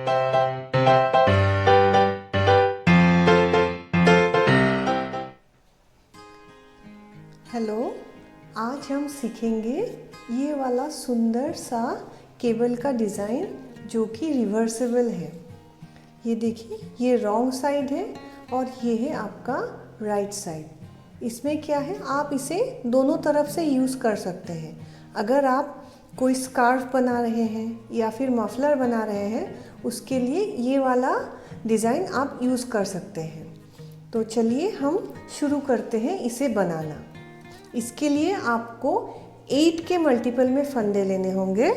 Hello, आज हम सीखेंगे ये वाला सुंदर सा केबल का डिज़ाइन जो कि रिवर्सेबल है। ये देखिए, ये रॉन्ग साइड है और ये है आपका राइट साइड। इसमें क्या है, आप इसे दोनों तरफ से यूज़ कर सकते हैं। अगर आप कोई स्कार्फ बना रहे हैं या फिर मफलर बना रहे हैं, उसके लिए ये वाला डिज़ाइन आप यूज़ कर सकते हैं। तो चलिए हम शुरू करते हैं इसे बनाना। इसके लिए आपको 8 के मल्टीपल में फंदे लेने होंगे।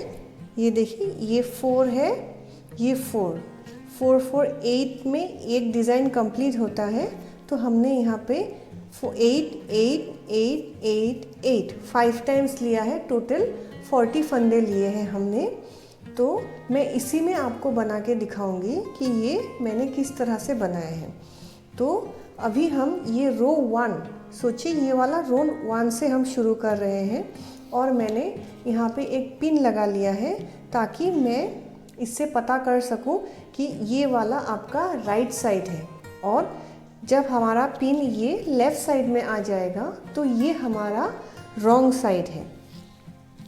ये देखिए, ये 4 है, ये 4 4 4 8 में एक डिज़ाइन कंप्लीट होता है। तो हमने यहाँ पे 8 8 8 8 8 5 टाइम्स लिया है। टोटल 40 फंदे लिए हैं हमने। तो मैं इसी में आपको बना के दिखाऊंगी कि ये मैंने किस तरह से बनाए हैं। तो अभी हम ये रो 1, सोचिए ये वाला रो 1 से हम शुरू कर रहे हैं और मैंने यहाँ पे एक पिन लगा लिया है ताकि मैं इससे पता कर सकूं कि ये वाला आपका राइट साइड है। और जब हमारा पिन ये लेफ़्ट साइड में आ जाएगा तो ये हमारा रॉन्ग साइड है।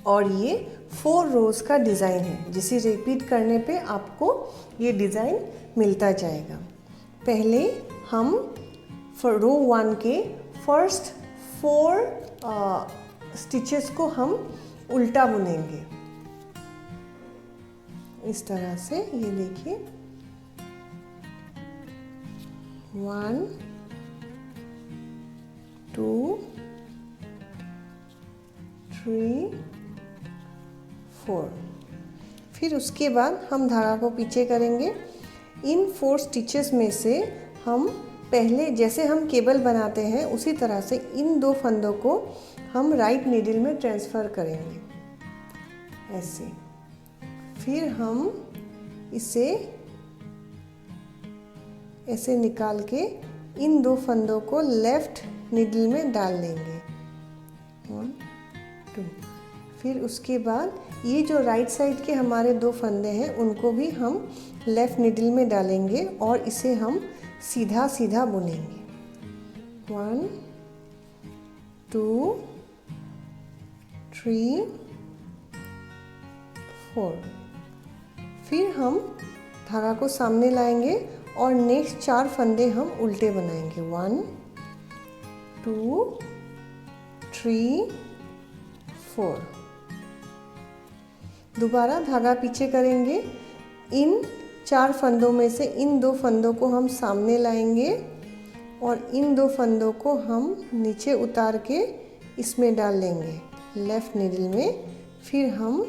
और ये 4 रोज़ का डिज़ाइन है, जिसे रिपीट करने पे आपको ये डिज़ाइन मिलता जाएगा। पहले हम रो 1 के फर्स्ट 4 स्टिचेस को हम उल्टा बुनेंगे इस तरह से। ये देखिए, 1 2 3 4। फिर उसके बाद हम धागा को पीछे करेंगे। इन 4 स्टिचेस में से हम पहले जैसे हम केबल बनाते हैं उसी तरह से इन 2 फंदों को हम राइट नीडल में ट्रांसफ़र करेंगे ऐसे। फिर हम इसे ऐसे निकाल के इन 2 फंदों को लेफ़्ट नीडल में डाल देंगे। 1 2। फिर उसके बाद ये जो राइट साइड के हमारे 2 फंदे हैं उनको भी हम लेफ़्ट नीडल में डालेंगे और इसे हम सीधा सीधा बुनेंगे। 1 2 3 4। फिर हम धागा को सामने लाएंगे और नेक्स्ट 4 फंदे हम उल्टे बनाएंगे। 1 2 3 4। दोबारा धागा पीछे करेंगे। इन 4 फंदों में से इन 2 फंदों को हम सामने लाएंगे और इन 2 फंदों को हम नीचे उतार के इसमें डाल लेंगे लेफ़्ट नीडल में। फिर हम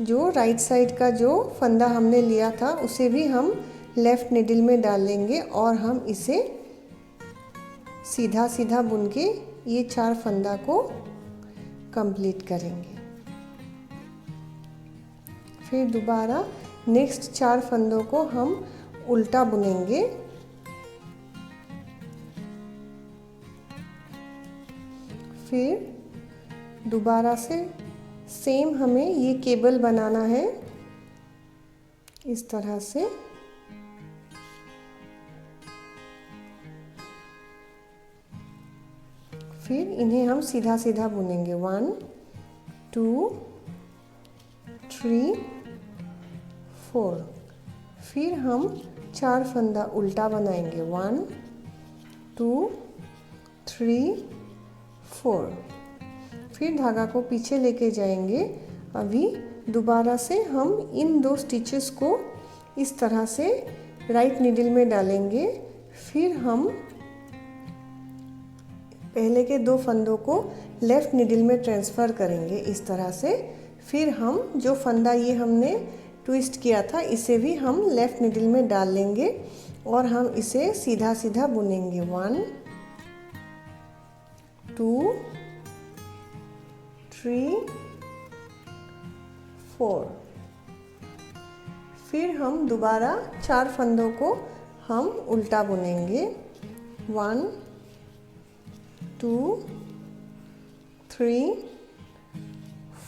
जो राइट साइड का जो फंदा हमने लिया था उसे भी हम लेफ़्ट नीडल में डाल लेंगे और हम इसे सीधा सीधा बुन के ये 4 फंदा को कंप्लीट करेंगे। फिर दोबारा नेक्स्ट 4 फंदों को हम उल्टा बुनेंगे। फिर दोबारा से सेम हमें ये केबल बनाना है इस तरह से। फिर इन्हें हम सीधा सीधा बुनेंगे। 1 2 3 4। फिर हम 4 फंदा उल्टा बनाएंगे। 1 2 3 4। फिर धागा को पीछे लेके जाएंगे। अभी दोबारा से हम इन 2 स्टिचेस को इस तरह से राइट नीडल में डालेंगे। फिर हम पहले के 2 फंदों को लेफ़्ट नीडल में ट्रांसफ़र करेंगे इस तरह से। फिर हम जो फंदा ये हमने ट्विस्ट किया था इसे भी हम लेफ़्ट नीडल में डाल लेंगे और हम इसे सीधा सीधा बुनेंगे। 1 2 3 4। फिर हम दोबारा 4 फंदों को हम उल्टा बुनेंगे। 1 2 3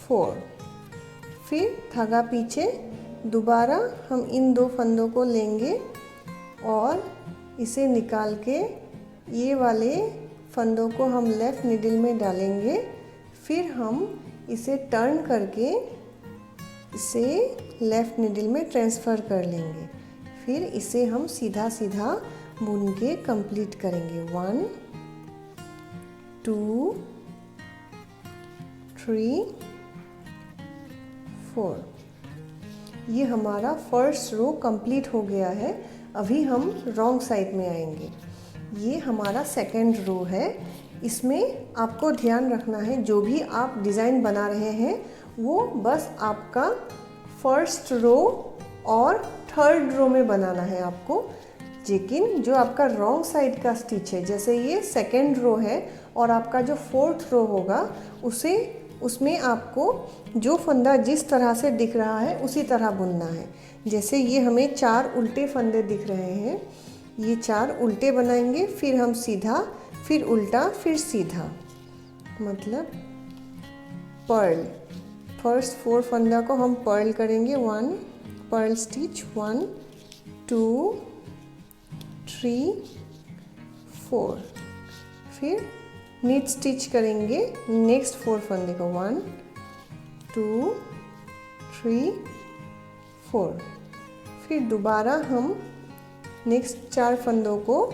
4। फिर धागा पीछे दोबारा हम इन 2 फंदों को लेंगे और इसे निकाल के ये वाले फंदों को हम लेफ़्ट नीडल में डालेंगे। फिर हम इसे टर्न करके इसे लेफ़्ट नीडल में ट्रांसफ़र कर लेंगे। फिर इसे हम सीधा सीधा बुन के कंप्लीट करेंगे। 1 2 3 4। ये हमारा फर्स्ट रो कंप्लीट हो गया है। अभी हम रॉन्ग साइड में आएंगे। ये हमारा सेकंड रो है। इसमें आपको ध्यान रखना है, जो भी आप डिज़ाइन बना रहे हैं वो बस आपका फर्स्ट रो और थर्ड रो में बनाना है आपको। लेकिन जो आपका रॉन्ग साइड का स्टिच है, जैसे ये सेकंड रो है और आपका जो फोर्थ रो होगा उसमें आपको जो फंदा जिस तरह से दिख रहा है उसी तरह बुनना है। जैसे ये हमें 4 उल्टे फंदे दिख रहे हैं, ये 4 उल्टे बनाएंगे, फिर हम सीधा, फिर उल्टा, फिर सीधा, मतलब पर्ल। फर्स्ट 4 फंदा को हम पर्ल करेंगे। 1 पर्ल स्टिच, 1 2 3 4। फिर नीट स्टिच करेंगे नेक्स्ट 4 फंदे को, 1 2 3 4। फिर दोबारा हम नेक्स्ट 4 फंदों को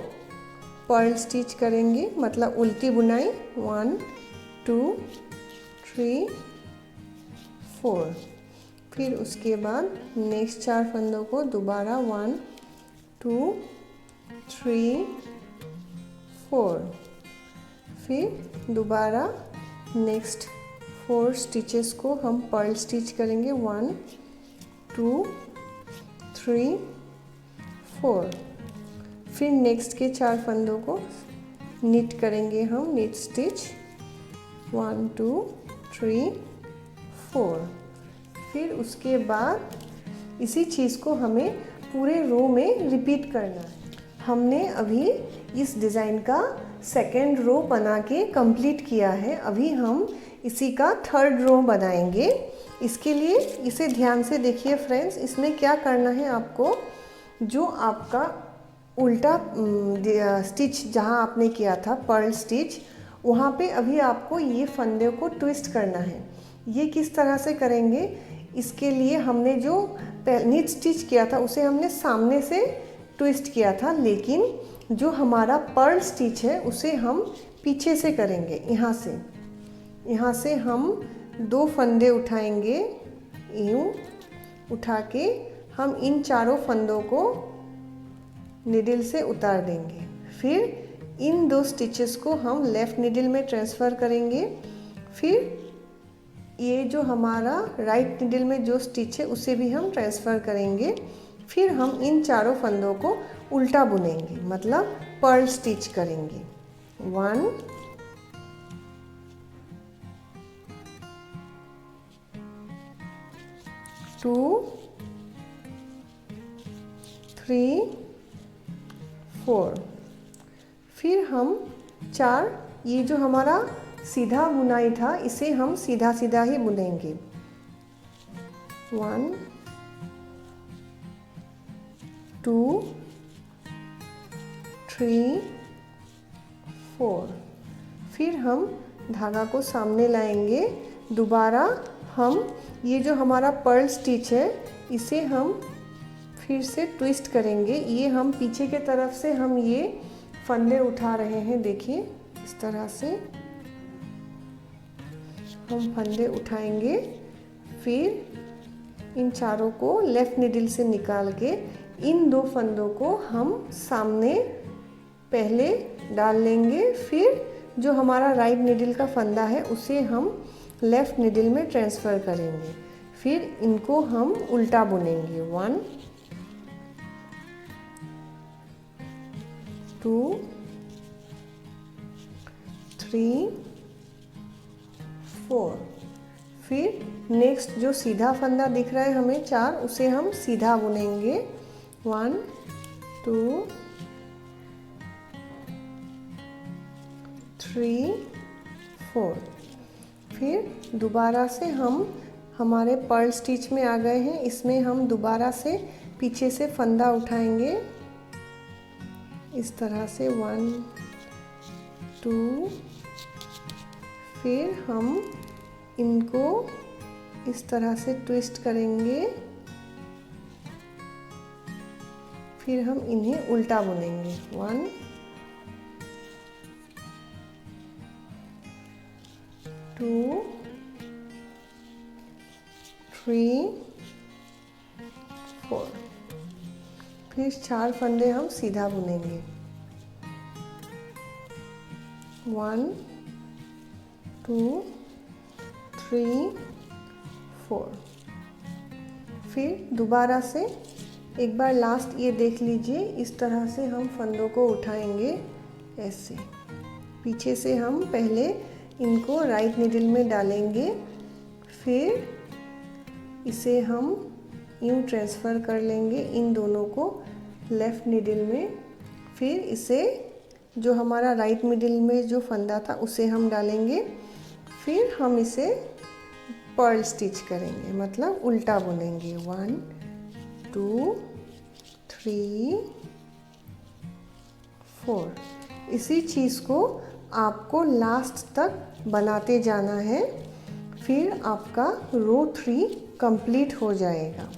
पर्ल स्टिच करेंगे, मतलब उल्टी बुनाई, 1 2 3 4। फिर उसके बाद नेक्स्ट 4 फंदों को दोबारा 1 2 3 4। फिर दोबारा नेक्स्ट 4 स्टिचेस को हम पर्ल स्टिच करेंगे, 1 2 3 4। फिर नेक्स्ट के 4 फंदों को निट करेंगे हम, निट स्टिच, 1 2 3 4। फिर उसके बाद इसी चीज़ को हमें पूरे रो में रिपीट करना है। हमने अभी इस डिज़ाइन का सेकेंड रो बना के कंप्लीट किया है। अभी हम इसी का थर्ड रो बनाएंगे। इसके लिए इसे ध्यान से देखिए फ्रेंड्स, इसमें क्या करना है आपको, जो आपका उल्टा स्टिच जहाँ आपने किया था पर्ल स्टिच, वहाँ पे अभी आपको ये फंदे को ट्विस्ट करना है। ये किस तरह से करेंगे, इसके लिए हमने जो नीट स्टिच किया था उसे हमने सामने से ट्विस्ट किया था, लेकिन जो हमारा पर्ल स्टिच है उसे हम पीछे से करेंगे। यहाँ से हम 2 फंदे उठाएंगे, यूँ उठा के हम इन चारों फंदों को निडल से उतार देंगे। फिर इन 2 स्टिचेस को हम लेफ़्ट निडल में ट्रांसफ़र करेंगे। फिर ये जो हमारा राइट निडल में जो स्टिच है उसे भी हम ट्रांसफ़र करेंगे। फिर हम इन चारों फंदों को उल्टा बुनेंगे, मतलब पर्ल स्टिच करेंगे। 1 2 3 4। फिर हम 4, ये जो हमारा सीधा बुनाई था इसे हम सीधा सीधा ही बुनेंगे। 1 2 3 4। फिर हम धागा को सामने लाएंगे। दोबारा हम ये जो हमारा पर्ल स्टिच है इसे हम फिर से ट्विस्ट करेंगे। ये हम पीछे के तरफ से हम ये फंदे उठा रहे हैं, देखिए इस तरह से हम फंदे उठाएंगे। फिर इन चारों को लेफ़्ट निडल से निकाल के इन 2 फंदों को हम सामने पहले डाल लेंगे। फिर जो हमारा राइट निडल का फंदा है उसे हम लेफ़्ट निडल में ट्रांसफ़र करेंगे। फिर इनको हम उल्टा बुनेंगे। 1 2 3 4। फिर नेक्स्ट जो सीधा फंदा दिख रहा है हमें 4, उसे हम सीधा बुनेंगे। 1 2 3 4। फिर दोबारा से हम हमारे पर्ल स्टिच में आ गए हैं। इसमें हम दोबारा से पीछे से फंदा उठाएंगे इस तरह से 1 2, फिर हम इनको इस तरह से ट्विस्ट करेंगे, फिर हम इन्हें उल्टा बुनेंगे 1 2 3 4, फिर 4 फंदे हम सीधा बुनेंगे 1 2 3 4। फिर दोबारा से एक बार लास्ट ये देख लीजिए, इस तरह से हम फंदों को उठाएंगे ऐसे। पीछे से हम पहले इनको राइट नीडल में डालेंगे, फिर इसे हम यूँ ट्रांसफ़र कर लेंगे इन दोनों को लेफ़्ट नीडल में। फिर इसे जो हमारा राइट मिडिल में जो फंदा था उसे हम डालेंगे, फिर हम इसे पर्ल स्टिच करेंगे, मतलब उल्टा बुनेंगे 1 2 3 4। इसी चीज़ को आपको लास्ट तक बनाते जाना है, फिर आपका रो 3 कंप्लीट हो जाएगा।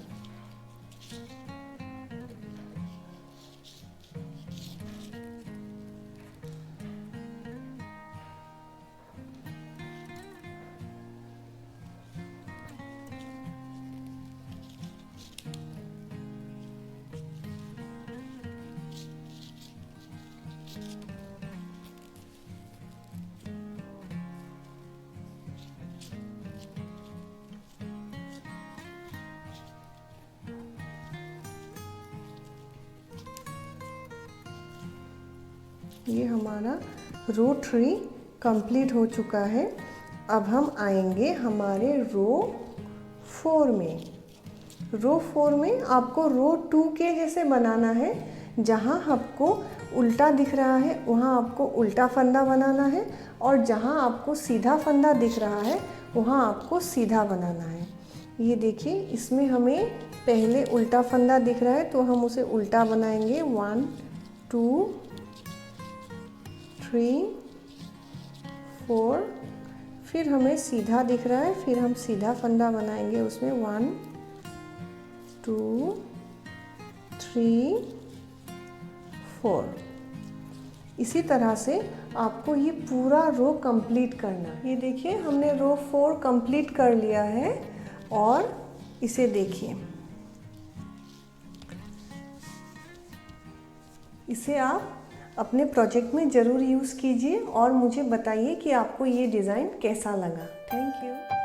ये हमारा रो 3 कंप्लीट हो चुका है। अब हम आएंगे हमारे रो 4 में। रो 4 में आपको रो 2 के जैसे बनाना है। जहाँ आपको उल्टा दिख रहा है वहाँ आपको उल्टा फंदा बनाना है, और जहाँ आपको सीधा फंदा दिख रहा है वहाँ आपको सीधा बनाना है। ये देखिए, इसमें हमें पहले उल्टा फंदा दिख रहा है तो हम उसे उल्टा बनाएंगे 1 2 3 4। फिर हमें सीधा दिख रहा है, फिर हम सीधा फंदा बनाएंगे उसमें 1 2 3 4। इसी तरह से आपको ये पूरा रो कंप्लीट करना है। ये देखिए, हमने रो 4 कंप्लीट कर लिया है, और इसे देखिए, इसे आप अपने प्रोजेक्ट में ज़रूर यूज़ कीजिए और मुझे बताइए कि आपको ये डिज़ाइन कैसा लगा। Thank you.